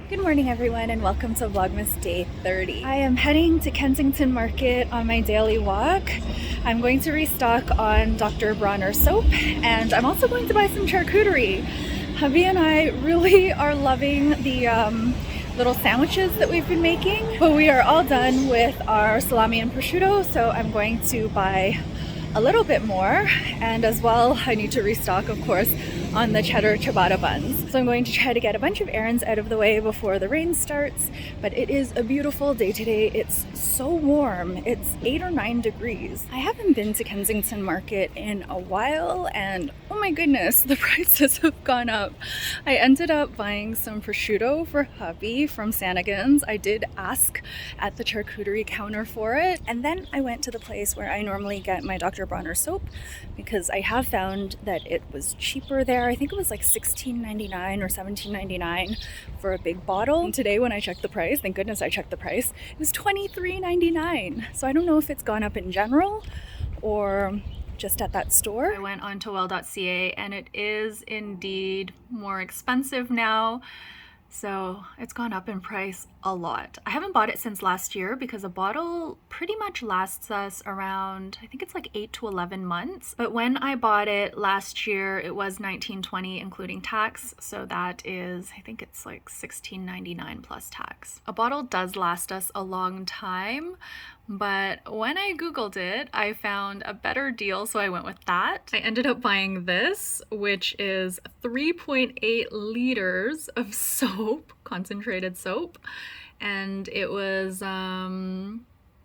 Good morning everyone and welcome to Vlogmas Day 30. I am heading to Kensington Market on my daily walk. I'm going to restock on Dr. Bronner soap and I'm also going to buy some charcuterie. Hubby and I really are loving the little sandwiches that we've been making, but we are all done with our salami and prosciutto, so I'm going to buy a little bit more, and as well I need to restock, of course, on the cheddar ciabatta buns. So I'm going to try to get a bunch of errands out of the way before the rain starts, but it is a beautiful day today. It's so warm. It's 8 or 9 degrees. I haven't been to Kensington Market in a while and oh my goodness, the prices have gone up. I ended up buying some prosciutto for hubby from Sannigan's. I did ask at the charcuterie counter for it, and then I went to the place where I normally get my Dr. Bronner soap because I have found that it was cheaper there. I think it was like $16.99 or $17.99 for a big bottle. And today when I checked the price, thank goodness I checked the price, it was $23.99. So I don't know if it's gone up in general or just at that store. I went on to well.ca and it is indeed more expensive now. So it's gone up in price a lot. I haven't bought it since last year because a bottle pretty much lasts us around, I think it's like 8 to 11 months. But when I bought it last year, it was $19.20 including tax. So that is, I think it's like $16.99 plus tax. A bottle does last us a long time, but when I Googled it, I found a better deal, so I went with that. I ended up buying this, which is 3.8 liters of soap, concentrated soap, and it was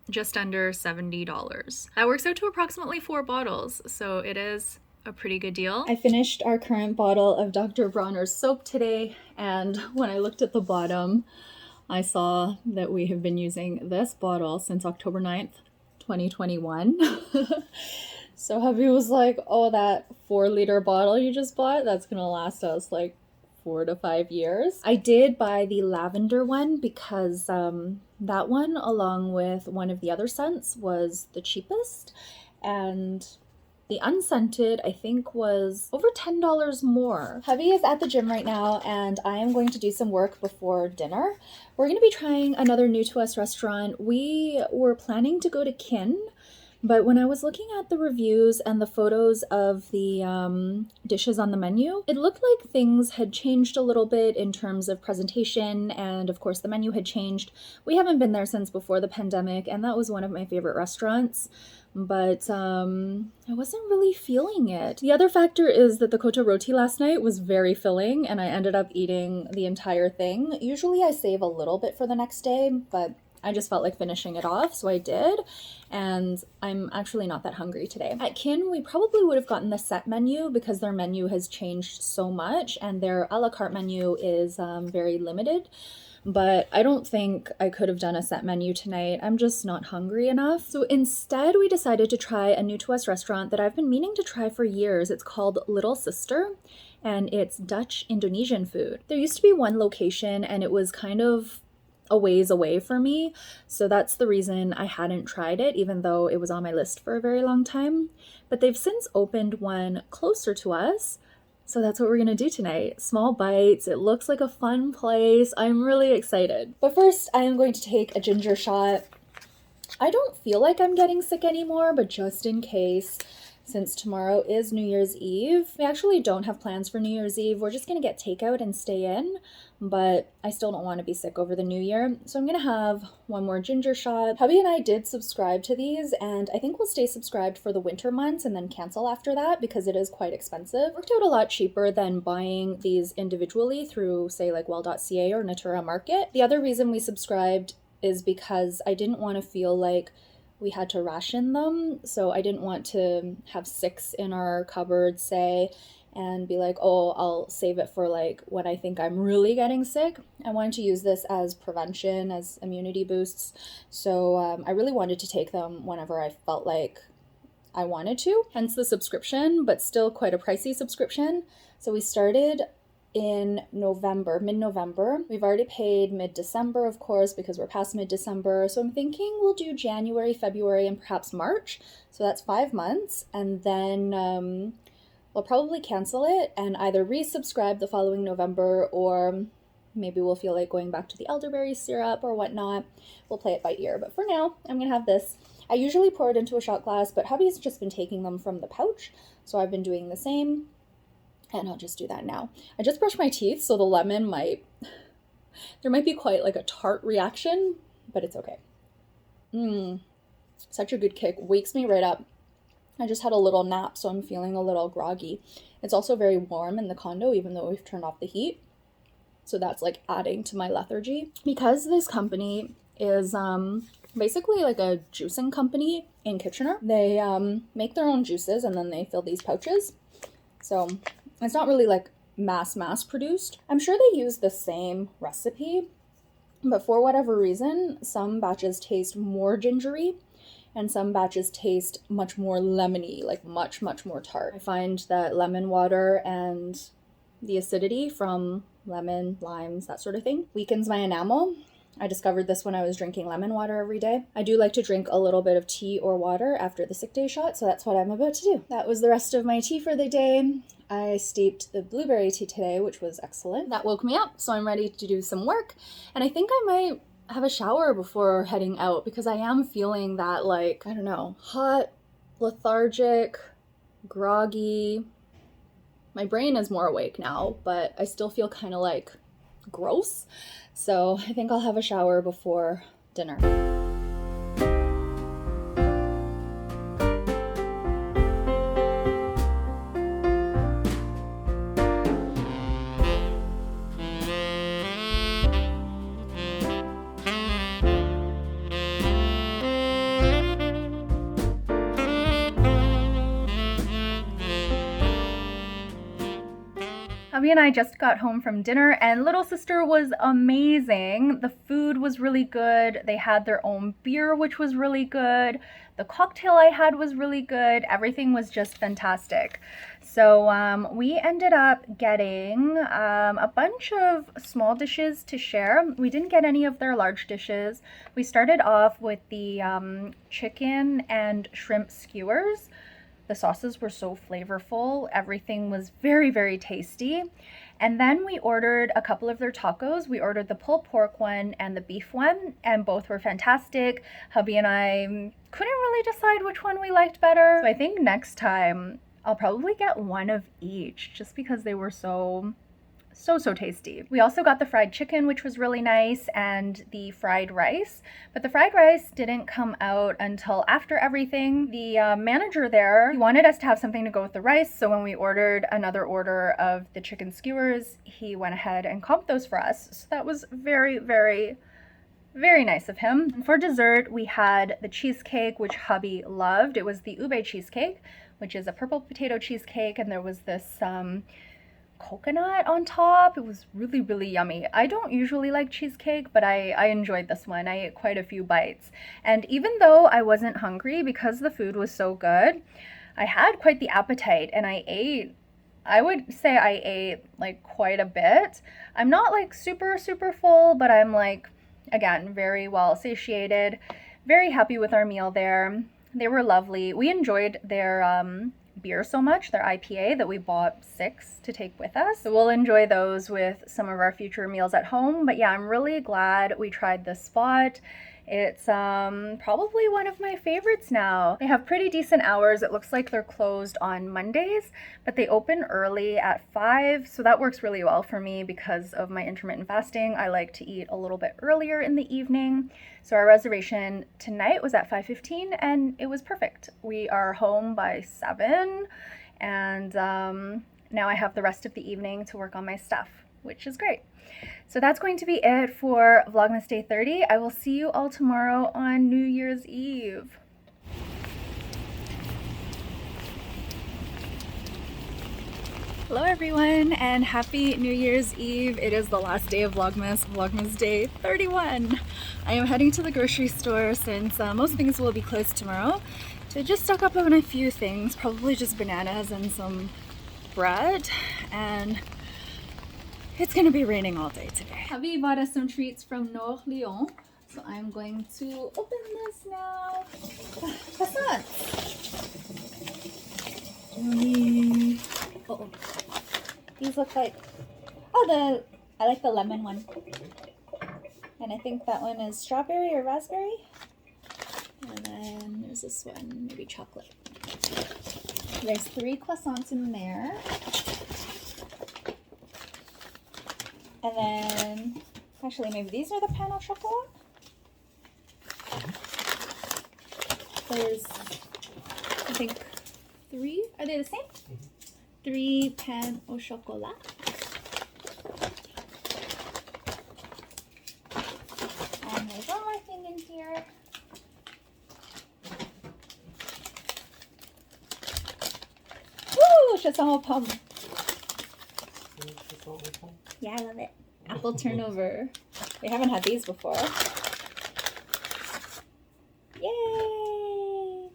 just under $70. That works out to approximately 4 bottles, so it is a pretty good deal. I finished our current bottle of Dr. Bronner's soap today, and when I looked at the bottom, I saw that we have been using this bottle since October 9th, 2021. So hubby was like, oh, that 4-liter bottle you just bought, that's gonna last us like 4 to 5 years. I did buy the lavender one because that one, along with one of the other scents, was the cheapest, and the unscented, I think, was over $10 more. Hubby is at the gym right now, and I am going to do some work before dinner. We're going to be trying another new to us restaurant. We were planning to go to Kin, but when I was looking at the reviews and the photos of the dishes on the menu, it looked like things had changed a little bit in terms of presentation, and of course the menu had changed. We haven't been there since before the pandemic, and that was one of my favorite restaurants. But I wasn't really feeling it. The other factor is that the kota roti last night was very filling and I ended up eating the entire thing. Usually I save a little bit for the next day, but I just felt like finishing it off, so I did, and I'm actually not that hungry today. At Kin, we probably would have gotten the set menu because their menu has changed so much and their a la carte menu is very limited. But I don't think I could have done a set menu tonight. I'm just not hungry enough. So instead, we decided to try a new to us restaurant that I've been meaning to try for years. It's called Little Sister, and it's Dutch Indonesian food. There used to be one location, and it was kind of a ways away for me. So that's the reason I hadn't tried it, even though it was on my list for a very long time. But they've since opened one closer to us. So that's what we're gonna do tonight. Small bites. It looks like a fun place. I'm really excited. But first, I am going to take a ginger shot. I don't feel like I'm getting sick anymore, but just in case, since tomorrow is New Year's Eve, we actually don't have plans for New Year's Eve. We're just gonna get takeout and stay in, but I still don't want to be sick over the new year. So I'm gonna have one more ginger shot. Hubby and I did subscribe to these, and I think we'll stay subscribed for the winter months and then cancel after that because it is quite expensive. Worked out a lot cheaper than buying these individually through, say, like well.ca or Natura Market. The other reason we subscribed is because I didn't want to feel like we had to ration them, so I didn't want to have 6 in our cupboard, say, and be like, oh, I'll save it for like when I think I'm really getting sick. I wanted to use this as prevention, as immunity boosts, so I really wanted to take them whenever I felt like I wanted to, hence the subscription, but still quite a pricey subscription. So we started in November, mid-November. We've already paid mid-December, of course, because we're past mid-December. So I'm thinking we'll do January, February, and perhaps March. So that's 5 months. And then we'll probably cancel it and either resubscribe the following November or maybe we'll feel like going back to the elderberry syrup or whatnot. We'll play it by ear. But for now, I'm gonna have this. I usually pour it into a shot glass, but hubby's just been taking them from the pouch, so I've been doing the same, and I'll just do that now. I just brushed my teeth, so the lemon there might be quite like a tart reaction, but it's okay. Such a good kick, wakes me right up. I just had a little nap, so I'm feeling a little groggy. It's also very warm in the condo, even though we've turned off the heat. So that's like adding to my lethargy. Because this company is basically like a juicing company in Kitchener. They make their own juices and then they fill these pouches. So it's not really like mass produced. I'm sure they use the same recipe, but for whatever reason, some batches taste more gingery and some batches taste much more lemony, like much more tart. I find that lemon water and the acidity from lemon, limes, that sort of thing weakens my enamel. I discovered this when I was drinking lemon water every day. I do like to drink a little bit of tea or water after the sick day shot, so that's what I'm about to do. That was the rest of my tea for the day. I steeped the blueberry tea today, which was excellent. That woke me up, so I'm ready to do some work. And I think I might have a shower before heading out because I am feeling that, like, I don't know, hot, lethargic, groggy. My brain is more awake now, but I still feel kind of like gross. So I think I'll have a shower before dinner. Hubby and I just got home from dinner and little sister was amazing. The food was really good. They had their own beer, which was really good. The cocktail I had was really good. Everything was just fantastic. So we ended up getting a bunch of small dishes to share. We didn't get any of their large dishes. We started off with the chicken and shrimp skewers. The sauces were so flavorful. Everything was very tasty. And then we ordered a couple of their tacos. We ordered the pulled pork one and the beef one, and both were fantastic. Hubby and I couldn't really decide which one we liked better. So I think next time I'll probably get one of each just because they were so tasty. We also got the fried chicken, which was really nice, and the fried rice, but the fried rice didn't come out until after everything. The manager there, he wanted us to have something to go with the rice, so when we ordered another order of the chicken skewers, he went ahead and comped those for us. So that was very nice of him. And for dessert, we had the cheesecake, which hubby loved. It was the ube cheesecake, which is a purple potato cheesecake, and there was this coconut on top. It was really yummy. I don't usually like cheesecake, but I enjoyed this one. I ate quite a few bites. And even though I wasn't hungry because the food was so good, I had quite the appetite and I would say I ate like quite a bit. I'm not like super full, but I'm like, again, very well satiated, very happy with our meal there. They were lovely. We enjoyed their beer so much, their IPA, that we bought 6 to take with us. So we'll enjoy those with some of our future meals at home. But yeah, I'm really glad we tried this spot. It's probably one of my favorites now. They have pretty decent hours. It looks like they're closed on Mondays, but they open early at 5, so that works really well for me because of my intermittent fasting. I like to eat a little bit earlier in the evening. So our reservation tonight was at 5:15 and it was perfect. We are home by 7 and now I have the rest of the evening to work on my stuff, which is great. So that's going to be it for Vlogmas Day 30. I will see you all tomorrow on New Year's Eve. Hello everyone and happy New Year's Eve. It is the last day of Vlogmas Day 31. I am heading to the grocery store since most things will be closed tomorrow to just stock up on a few things, probably just bananas and some bread, and it's gonna be raining all day today. Hubby bought us some treats from Lyon, so I'm going to open this now. Croissants. Oh, these look like, oh, I like the lemon one. And I think that one is strawberry or raspberry. And then there's this one, maybe chocolate. There's 3 croissants in there. And then, actually maybe these are the pain au chocolat. There's, I think, 3. Are they the same? 3 pain au chocolat. And there's one more thing in here. Woo! Chausson aux pommes. Yeah, I love it. Apple turnover. We haven't had these before. Yay!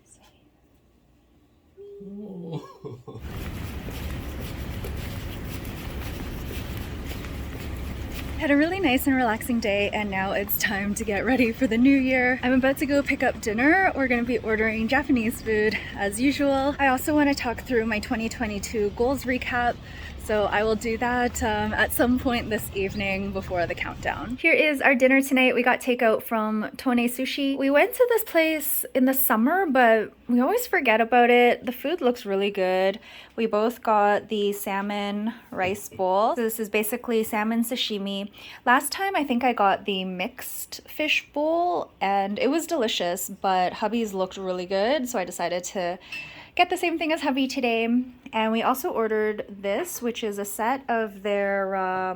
Had a really nice and relaxing day, and now it's time to get ready for the new year. I'm about to go pick up dinner. We're going to be ordering Japanese food as usual. I also want to talk through my 2022 goals recap. So I will do that at some point this evening before the countdown. Here is our dinner tonight. We got takeout from To-Ne Sushi. We went to this place in the summer, but we always forget about it. The food looks really good. We both got the salmon rice bowl. So this is basically salmon sashimi. Last time I think I got the mixed fish bowl and it was delicious, but hubby's looked really good. So I decided to get the same thing as hubby today. And we also ordered this, which is a set of their, I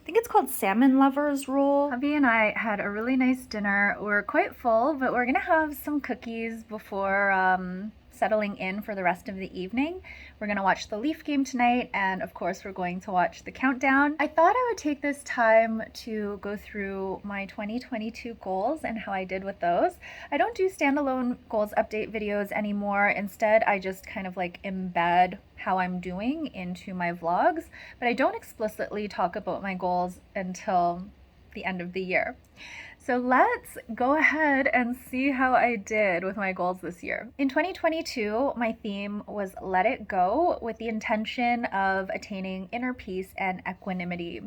think it's called Salmon Lovers roll. Hubby and I had a really nice dinner. We're quite full, but we're gonna have some cookies before settling in for the rest of the evening. We're gonna watch the Leaf game tonight, and of course we're going to watch the countdown. I thought I would take this time to go through my 2022 goals and how I did with those. I don't do standalone goals update videos anymore. Instead, I just kind of like embed how I'm doing into my vlogs, but I don't explicitly talk about my goals until the end of the year. So let's go ahead and see how I did with my goals this year. In 2022, my theme was let it go, with the intention of attaining inner peace and equanimity.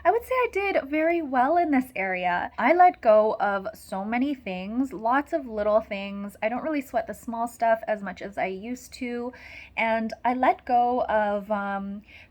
I would say I did very well in this area. I let go of so many things, lots of little things. I don't really sweat the small stuff as much as I used to. And I let go of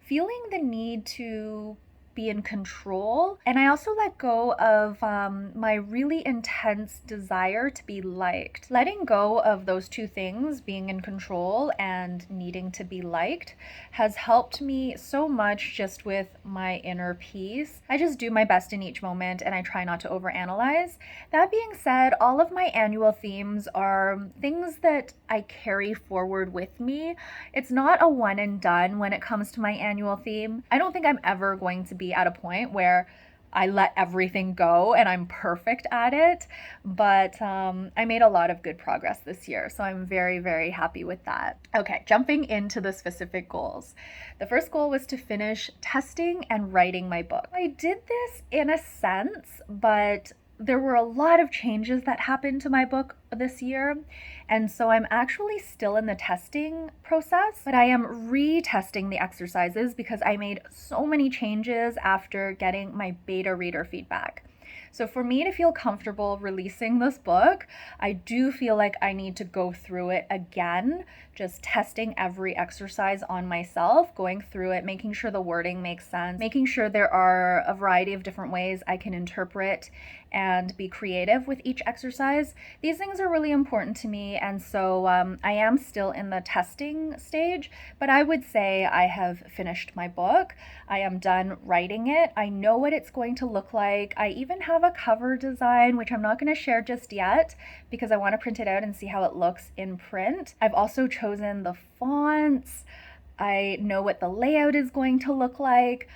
feeling the need to be in control. And I also let go of my really intense desire to be liked. Letting go of those two things, being in control and needing to be liked, has helped me so much just with my inner peace. I just do my best in each moment and I try not to overanalyze. That being said, all of my annual themes are things that I carry forward with me. It's not a one and done when it comes to my annual theme. I don't think I'm ever going to be at a point where I let everything go and I'm perfect at it, but I made a lot of good progress this year, so I'm very, very happy with that. Okay, jumping into the specific goals. The first goal was to finish testing and writing my book. I did this in a sense, but there were a lot of changes that happened to my book this year, and so I'm actually still in the testing process, but I am retesting the exercises because I made so many changes after getting my beta reader feedback. So for me to feel comfortable releasing this book, I do feel like I need to go through it again, just testing every exercise on myself, going through it, making sure the wording makes sense, making sure there are a variety of different ways I can interpret and be creative with each exercise. These things are really important to me, and so I am still in the testing stage, but I would say I have finished my book. I am done writing it. I know what it's going to look like. I even have a cover design, which I'm not going to share just yet because I want to print it out and see how it looks in print. I've also chosen the fonts. I know what the layout is going to look like.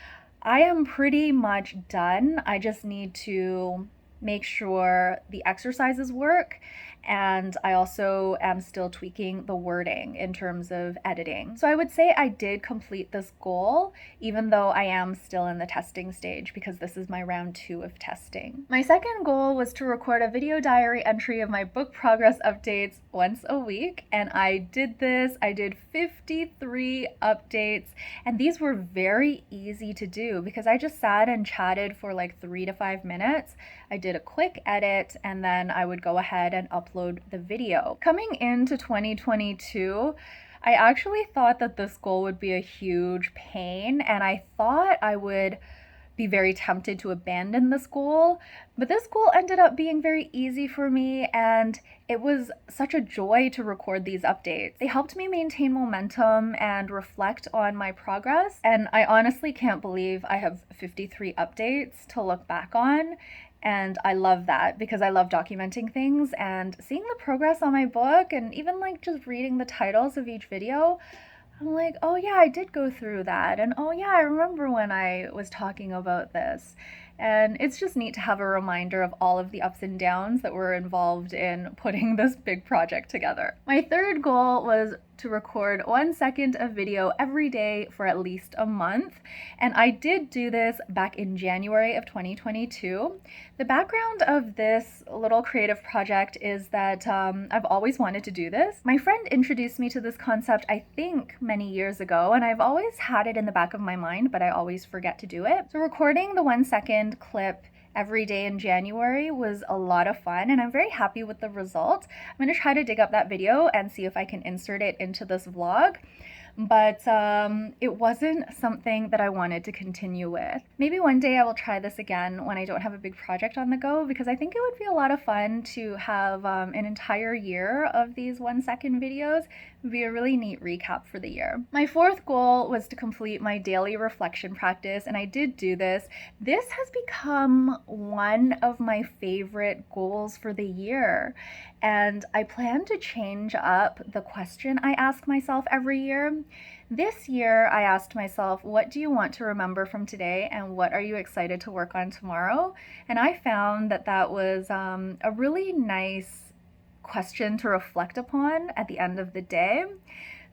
I am pretty much done. I just need to make sure the exercises work, and I also am still tweaking the wording in terms of editing. So I would say I did complete this goal, even though I am still in the testing stage because this is my round 2 of testing. My second goal was to record a video diary entry of my book progress updates once a week, and I did this. I did 53 updates, and these were very easy to do because I just sat and chatted for like 3 to 5 minutes. I did a quick edit, and then I would go ahead and upload the video. Coming into 2022, I actually thought that this goal would be a huge pain, and I thought I would be very tempted to abandon this goal, but this goal ended up being very easy for me, and it was such a joy to record these updates. They helped me maintain momentum and reflect on my progress, and I honestly can't believe I have 53 updates to look back on. And I love that because I love documenting things and seeing the progress on my book, and even like just reading the titles of each video. I'm like, oh yeah, I did go through that. And oh yeah, I remember when I was talking about this. And it's just neat to have a reminder of all of the ups and downs that were involved in putting this big project together. My third goal was to record 1 second of video every day for at least a month. And I did do this back in January of 2022. The background of this little creative project is that I've always wanted to do this. My friend introduced me to this concept, I think, many years ago, and I've always had it in the back of my mind, but I always forget to do it. So recording the 1 second clip every day in January was a lot of fun, and I'm very happy with the result. I'm going to try to dig up that video and see if I can insert it into this vlog. But it wasn't something that I wanted to continue with. Maybe one day I will try this again when I don't have a big project on the go, because I think it would be a lot of fun to have an entire year of these 1 second videos. It would be a really neat recap for the year. My fourth goal was to complete my daily reflection practice, and I did do this. This has become one of my favorite goals for the year, and I plan to change up the question I ask myself every year. This year, I asked myself, what do you want to remember from today, and what are you excited to work on tomorrow? And I found that that was a really nice question to reflect upon at the end of the day.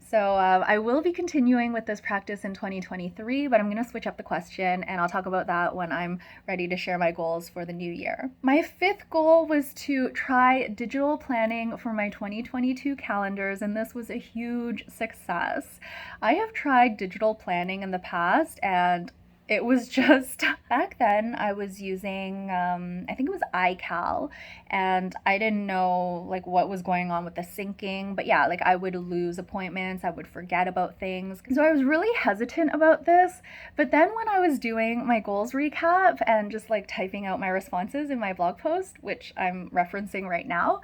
So I will be continuing with this practice in 2023, but I'm going to switch up the question, and I'll talk about that when I'm ready to share my goals for the new year. My fifth goal was to try digital planning for my 2022 calendars, and this was a huge success. I have tried digital planning in the past, and it was just, back then I was using, I think it was iCal, and I didn't know like what was going on with the syncing, but yeah, like I would lose appointments, I would forget about things. So I was really hesitant about this, but then when I was doing my goals recap and just like typing out my responses in my blog post, which I'm referencing right now,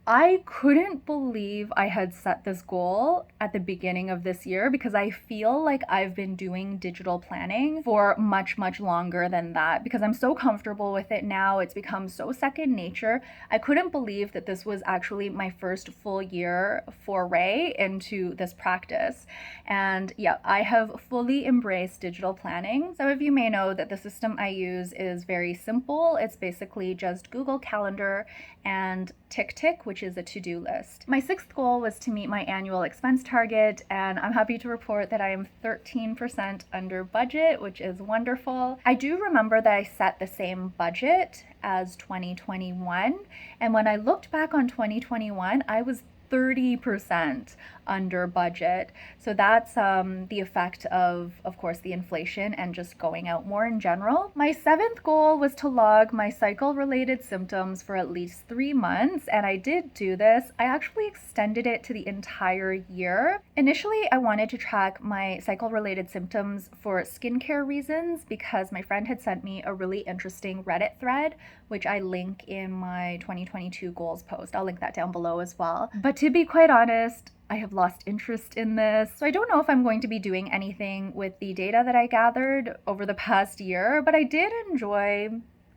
I couldn't believe I had set this goal at the beginning of this year, because I feel like I've been doing digital planning for much, much longer than that, because I'm so comfortable with it now. It's become so second nature. I couldn't believe that this was actually my first full year foray into this practice. And yeah, I have fully embraced digital planning. Some of you may know that the system I use is very simple. It's basically just Google Calendar and Tick, which is a to-do list. My sixth goal was to meet my annual expense target, and I'm happy to report that I am 13% under budget, which is wonderful. I do remember that I set the same budget as 2021, and when I looked back on 2021, I was 30% under budget. So that's the effect of course, the inflation and just going out more in general. My seventh goal was to log my cycle-related symptoms for at least 3 months, and I did do this. I actually extended it to the entire year. Initially, I wanted to track my cycle-related symptoms for skincare reasons, because my friend had sent me a really interesting Reddit thread, which I link in my 2022 goals post. I'll link that down below as well. But to be quite honest, I have lost interest in this. So I don't know if I'm going to be doing anything with the data that I gathered over the past year, but I did enjoy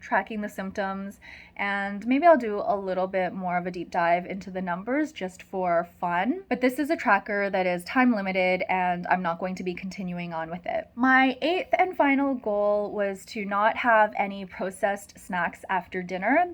tracking the symptoms, and maybe I'll do a little bit more of a deep dive into the numbers just for fun. But this is a tracker that is time limited and I'm not going to be continuing on with it. My 8th and final goal was to not have any processed snacks after dinner.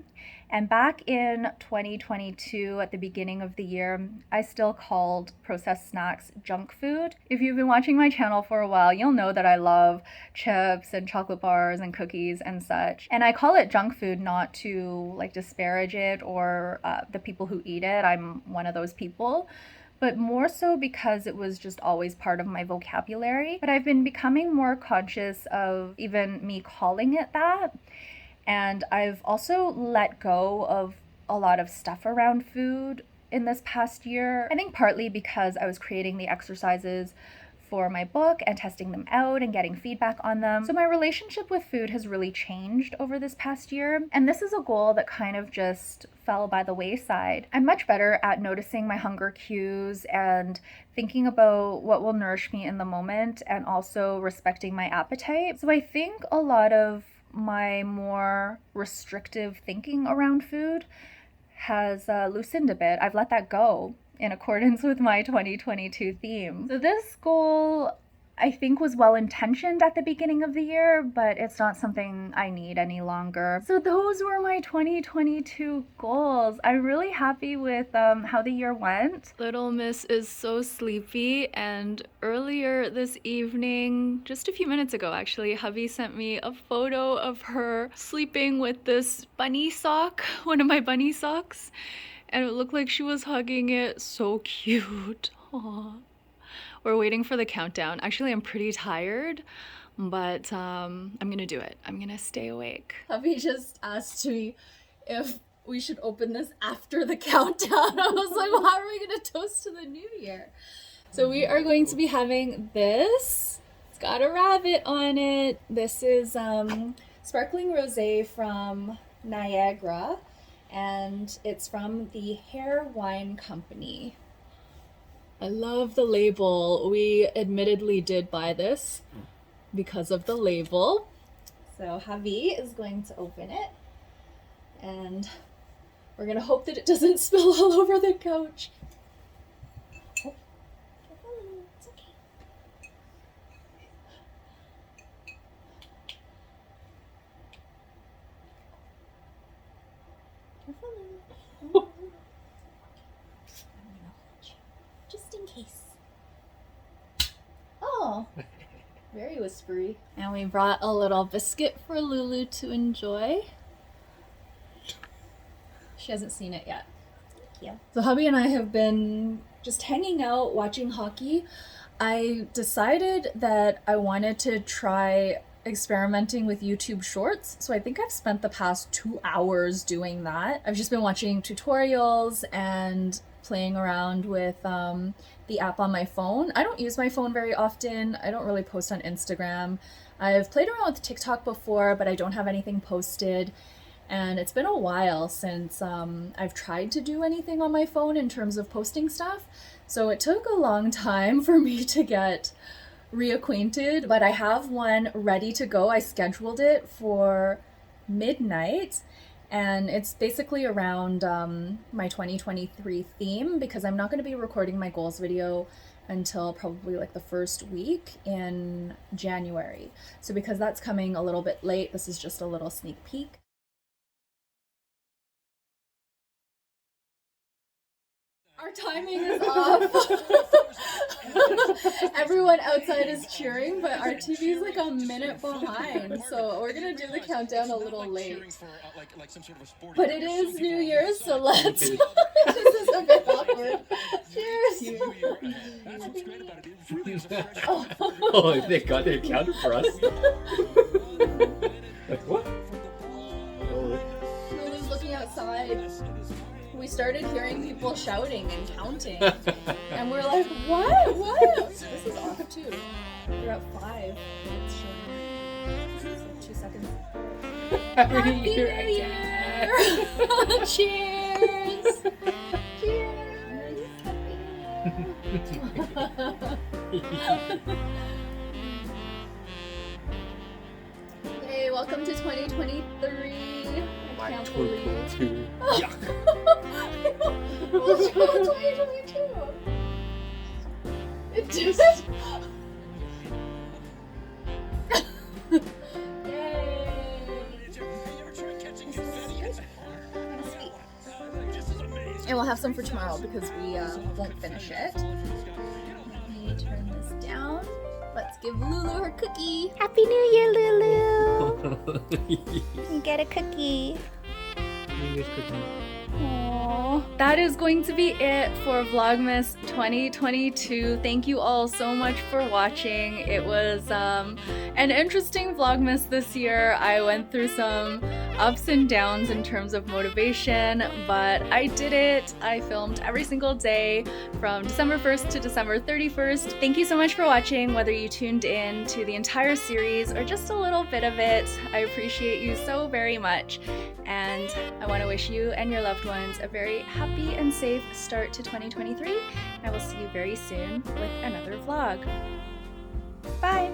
And back in 2022, at the beginning of the year, I still called processed snacks junk food. If you've been watching my channel for a while, you'll know that I love chips and chocolate bars and cookies and such. And I call it junk food not to like disparage it or the people who eat it. I'm one of those people. But more so because it was just always part of my vocabulary. But I've been becoming more conscious of even me calling it that. And I've also let go of a lot of stuff around food in this past year. I think partly because I was creating the exercises for my book and testing them out and getting feedback on them. So my relationship with food has really changed over this past year. And this is a goal that kind of just fell by the wayside. I'm much better at noticing my hunger cues and thinking about what will nourish me in the moment and also respecting my appetite. So I think a lot of my more restrictive thinking around food has loosened a bit. I've let that go in accordance with my 2022 theme. So this goal, I think, was well intentioned at the beginning of the year, but it's not something I need any longer. So those were my 2022 goals. I'm really happy with how the year went. Little Miss is so sleepy, and earlier this evening, just a few minutes ago actually, hubby sent me a photo of her sleeping with this bunny sock, one of my bunny socks, and it looked like she was hugging it. So cute. Aww. We're waiting for the countdown. Actually, I'm pretty tired, but I'm gonna do it. I'm gonna stay awake. Hubby just asked me if we should open this after the countdown. I was like, well, how are we gonna toast to the new year? So we are going to be having this. It's got a rabbit on it. This is sparkling rosé from Niagara, and it's from the Hair Wine Company. I love the label. We admittedly did buy this because of the label. So hubby is going to open it, and we're gonna hope that it doesn't spill all over the couch. Oh, it's okay. Just in case. Oh, very whispery. And we brought a little biscuit for Lulu to enjoy. She hasn't seen it yet. Thank you. So hubby and I have been just hanging out, watching hockey. I decided that I wanted to try experimenting with YouTube Shorts. So I think I've spent the past 2 hours doing that. I've just been watching tutorials and playing around with the app on my phone. I don't use my phone very often. I don't really post on Instagram. I've played around with TikTok before, but I don't have anything posted. And it's been a while since I've tried to do anything on my phone in terms of posting stuff. So it took a long time for me to get reacquainted, but I have one ready to go. I scheduled it for midnight, and it's basically around my 2023 theme, because I'm not going to be recording my goals video until probably like the first week in January. So because that's coming a little bit late, this is just a little sneak peek. Our timing is off. Everyone outside is cheering, but our TV is like a minute behind, so we're gonna do the countdown a little late. But it is New Year's, so let's. This is a bit awkward. Cheers! Oh, thank God they accounted for us. Like, what? Lulu's looking outside. We started hearing people shouting and counting, and we're like, what? What? This is off too. We're at 5 minutes showing. So 2 seconds. Happy New Year! Cheers! Cheers! Happy New Year! Hey, welcome to 2023. I can't believe it. 2022. Yuck. What's wrong with 2022? It just... And we'll have some for tomorrow because we won't finish it. Let me turn this down. Let's give Lulu her cookie. Happy New Year, Lulu! You get a cookie. Aww. That is going to be it for Vlogmas 2022. Thank you all so much for watching. It was an interesting Vlogmas this year. I went through some ups and downs in terms of motivation, but I did it. I filmed every single day from December 1st to December 31st. Thank you so much for watching, whether you tuned in to the entire series or just a little bit of it. I appreciate you so very much. And I want to wish you and your loved ones a very happy and safe start to 2023. And I will see you very soon with another vlog. Bye!